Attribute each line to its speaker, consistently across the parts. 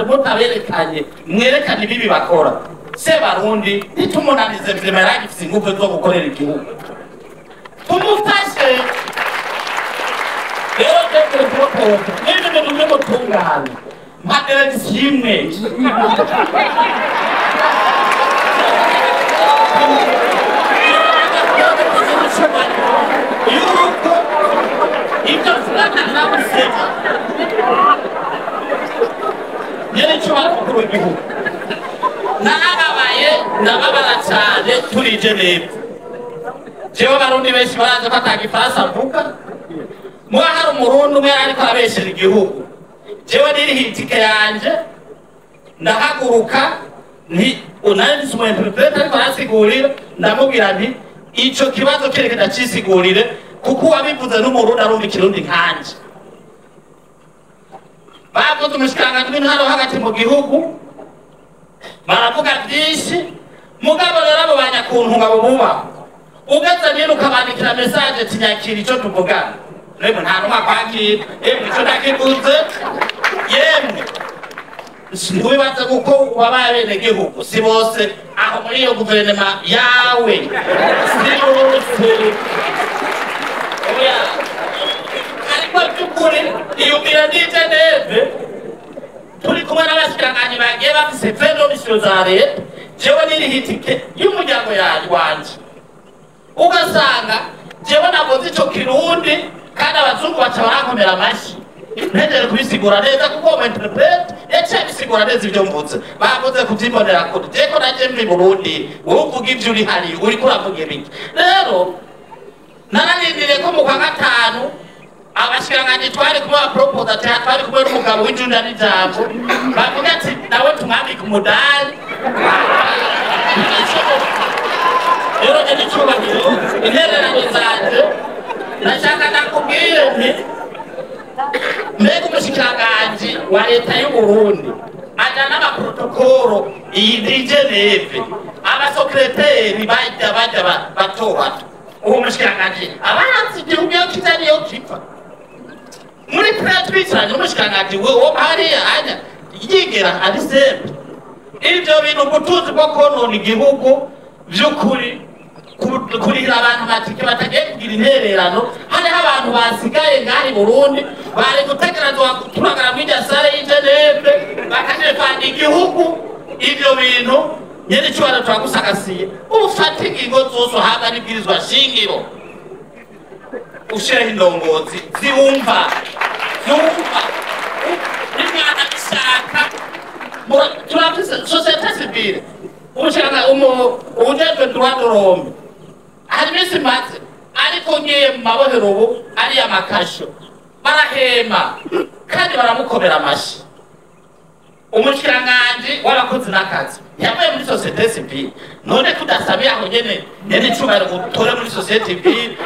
Speaker 1: mutaberekanye mwerekane ibibi bakora Sebarundi nitumunanize vyema yaragifise ingufu zo gukorera igihugu tumufashe rero tekere propoza n'ibintu bimwe mutungane mpaderetse imwe yuko ibyo mfurana namusema yerecho bakuru w'igihugu narababaye ndababara cyane turije neza jewe Abarundi benshi baraza kwatanga ifarasa mvuga mwa hari umurundi umwe ariko arabeshera igihugu jewe niri hitike yanje ndahaguruka nti unandi sumo interprete ariko arasigurira ndamubwira nti ico kibazo kereke ndacisigurire kuko wabivuze n'umurundi arumva ikirundi nkanje bavuze umushikiranganje w'intwaro hagati mu gihugu baravuga byinshi mugabo rero abo banyakuntu ngabo buba ugeze niyo ukabandikira message tinyakira ico tuvugana rero nta numwe kwakira ico nakiguze yemwe ntiwibaze kuko wabaye abenegihugu si bose aho muri iyo guverinoma yawe si bose ariko by'ukuri iyumvira nije neve turi kumwe n'abashikiranganje bagiye bafise fendo misio za leta jewe niri hitike y'umuryango wanje ugasanga jewe navuze ico kirundi kandi abazungu baca barankomera amashi ntegere kubisigura neza kuko uwo interprete yaciye abisigura neza ibyo mvuze bavuze kuvyibonera kure jeko naje muri Burundi wowe uvuga ivyo uri hari uriko uravuga ibiki rero nararindiriye ko mu kwa gatanu abashikiranganje twari kumwe proposa ati twari kumwe n'umugabo w'injunda n'ijambo bavuga ati nawe tumwambika umudali rero je nicubahiro intererano zanje nashaka nakubwire nti mbega umushikiranganje wa leta y'Uburundi aja n'amaprotokolo iyi Geneve abasekreteri bajya bato uwo mushikiranganje abahanzi igihugu yo kitariyo kiva muri twicaranye umushikiranganje wo hariya anya yigera ari sembe ibyo bintu ubutunzi bwo konona igihugu by'ukuri kurira abantu batike batagiye kugira intererano hariho abantu basigaye ngari Burundi bari gutegerezwa turagara muri sale y'Geneve bakajefana igihugu ibyo bintu nyene cyubara twagusagasiye ufata ingingo zose uhabwa n'ibwirizwa shingiro ushehe indongozi ziwumva n'imwana ishaka turafise societe civile umushaka ujejwe droit de l'homme hari misi maze ariko ngiye mu mabohero ubu ari amakasho barahema kandi baramukomera amashi umushikiranganje w'abakozi n'akazi yavuye muri societe civile none kudasabiye aho nyene icubahiro gutore muri societe civile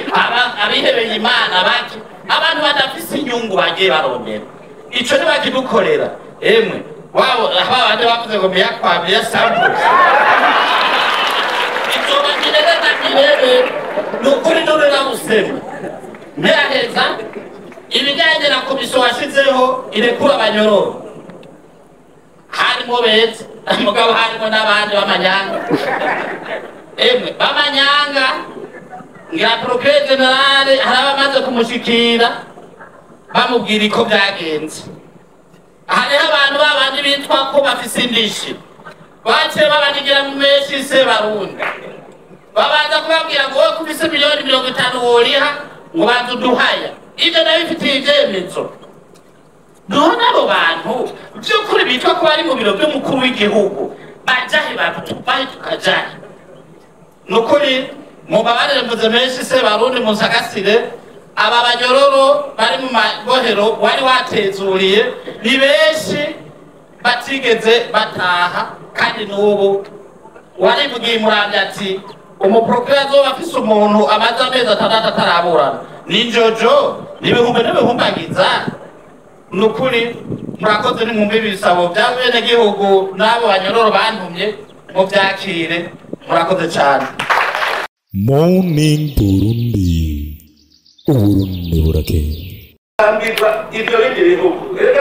Speaker 1: abihebeye Imana baki abantu badafise inyungu bagiye barondera ico ni bakidukorera emwe wabo abandi bavuze ngo meyakwabye yasambu ico bakirera nakirere nukuri none namusema nteraheza ibijyanye na komisiyo washizeho irekura abanyororo harimo beza mugabo harimo n'abandi b'amanyanga emwe b'amanyanga ngira procureur general harabamaze kumushikira bamubwira ko byagenze hariho abantu babandi bitwa ko bafise indishi baciye babanigira mu meshi Sebarundi babanza kubabwira ngo wowe kubise miliyoni 50 woriha ngo bantu duhaya ibyo nabifitiye ivyemezo none abo bantu by'ukuri bitwa ko bari mu biro by'umukuru w'igihugu bajahe babaye tukajahe nukuri mubabarire muze menshi Sebarundi musagasire aba banyororo bari mu mabohero wari watezuriye ni benshi batigeze bataha kandi n'ubu wari mugiye muramye ati umuprokura azoba afise umuntu amaze amezi 6 ataraburana ninjojo n'ibihumbagiza nukuri murakoze n'inkumbi bisabo bya bene gihugu nabo banyororo bantumye mu byakire murakoze cyane
Speaker 2: Morning Burundi Uburundi burakeye
Speaker 1: ibyo bindi bihugu reka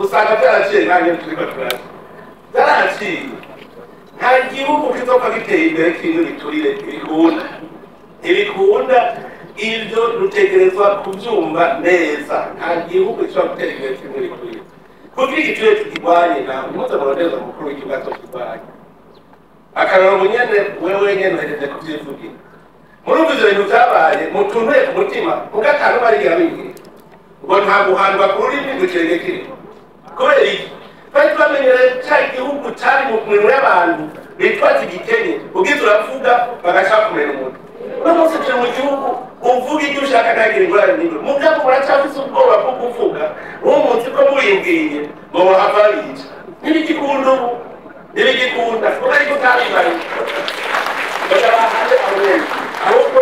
Speaker 3: usanga byaraciye nanjye turiko turaje byaraciye nta gihugu kizopfa giteye imbere kintu giturire ntibikunda ibyo dutegerezwa kubyumva neza nta gihugu gishobora gutera imbere kimwe giturire kuko igiturire tukirwanye nawe muze murondeza mukuru w'ikibazo kirwanye akararo nyene wewe nyene uhejeje kuvyivugira murumva ivyo bintu vyabaye mutuntuye ku mutima mugatanu barigira bigira ngo nta guhandwa ku rurimi rw'ikirenge kirimo kubera iki twari twamenyereye ca gihugu cari mu minwe y'abantu bitwaza igikenye ugize uravuga bagashaka kumena umuntu uno munsi turi mu gihugu uvuga ibyo ushaka ntagira ingorane n'imwe mugabo muracafise ubwoba bwo kuvuga uwo munsi ko murimbwiye ngo bohava bica ntibigikunda ubu ntibigikunda kuko ariko utabibaye bagabahande abo nyene ahubwo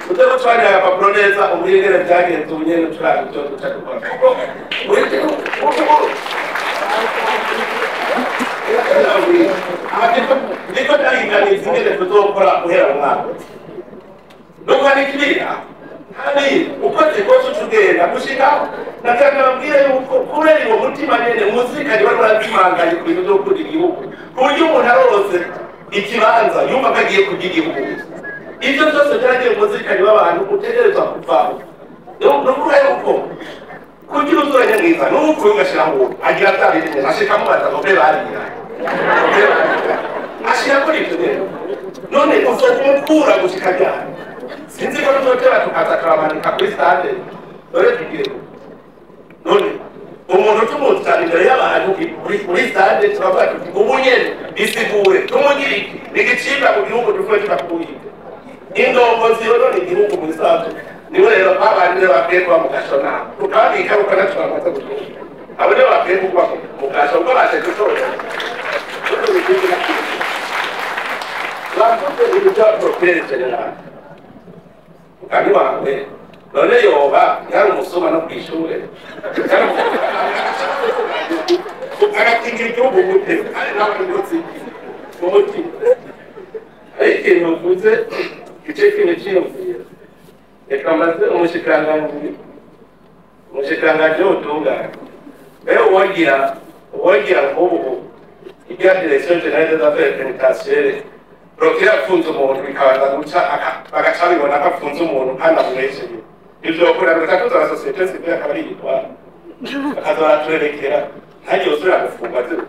Speaker 3: uze gutwarira agapapuro neza ubwigere byagenze ubu nyene turaba ivyo duca dukora kuko buri gihugu niko ndaringaniza ingene tuzokora guhera mu mwaka nuko nikibira kandi ukoze kose ucugenda gushikaho natanga babwire yuko kubera uwo mutima nyene umuzirikanye bari barazimanganye ku bintu vyo gukunda igihugu ku buryo umuntu arose ikibanza yumva ko agiye kurya igihugu ivyo vyose vyaragiye umuzirikanye w'abantu utegerezwa kuvaho nukuvuga yuko kugira uzuranye mwiza nuko ugashira ngo agira atabiri ashika mubaza ngo mbe barigira ashira kuri ivyo rero none uzokumukura gushika ryari sinzi ko tuzotera tukaza turamanika kuri stade dore tugire none umuntu tumuzana imbere y'abantu kuri stade turavuga tuti ubu nyene bisigure tumugire iki igicibwa mu gihugu tuvuye turakubika indongozi rero ni igihugu muri stade niwe rero abandi bakwiye kuba mu gashona tukabika kuko natwe bamaze gutora abo nibo bakwiye kuba mu gasho ubwo baje gutora bavuze ibintu bya propere general kandi wawe none yoba yari umusoma no kwishure agatingira igihugu gute ari nawe ngotsi umuti ikintu uvuze gice kintu cyiyumvira reka maze umushikiranganji w'ubutungane rero uwogira nk'ubu ibya direction generale des affaires pénitentiaires Rokira afunze umuntu bikabanza guca bagaca bibona ko afunze umuntu ntanamubesheye ivyo bakora bitatuza na societe civile akaba ari yitwara akaza baraturerekera ntagiye usubira gufungwa zero